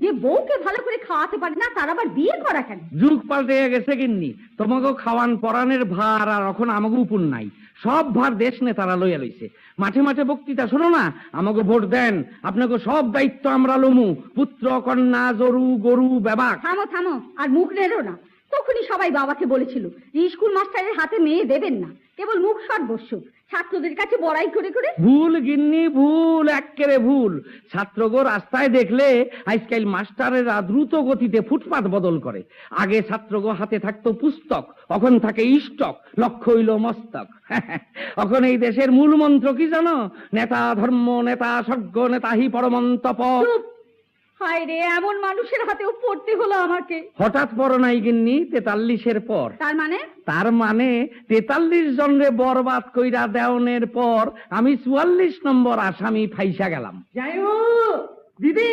যে বউকে ভালো করে খাওয়াতে পারে না তার আবার বিয়ে করা কেন? যুগ পাল্টে গেছে গিন্নি, তোমাকে খাওয়ান পরানের ভার আর এখন আমাকে উপর নাই, সব ভার দেশ নেতারা লইয়া লইছে। মাঠে মাঠে বক্তৃতা শোনো না, আমাকে ভোট দেন, আপনাকে সব দায়িত্ব আমরা লমু, পুত্র কন্যা জরু গরু বেবাক। থামো থামো, আর মুখ নেড়ো না। তখনই সবাই বাবাকে বলেছিল স্কুল মাস্টারের হাতে মেয়ে দেবেন না, কেবল মুখ সর্বস্ব, ছাত্রদের কাছে বড়াই করে করে। ভুল গিন্নি ভুল, এক্কেরে ভুল। ছাত্রগো রাস্তায় দেখলে আজকাল মাস্টারেরা দ্রুত গতিতে ফুটপাত বদল করে। আগে ছাত্রগো হাতে থাকতো পুস্তক, এখন থাকে স্টক, লক্ষ্য হইল মস্তক। এখন এই দেশের মূল মন্ত্র কি জানো? নেতা ধর্ম, নেতা স্বর্গ, নেতাহি পরমন্তপ। হায় রে, এমন মানুষের হাতেও পড়তে হলো আমাকে। হঠাৎ পড়ো নাই গিন্নি 43-এর পর। তার মানে? তার মানে 43 জনরে বরবাদ কইরা দেওনের পর আমি 44 নম্বর আসামি ফাইসা গেলাম। যাই হোক দিদি,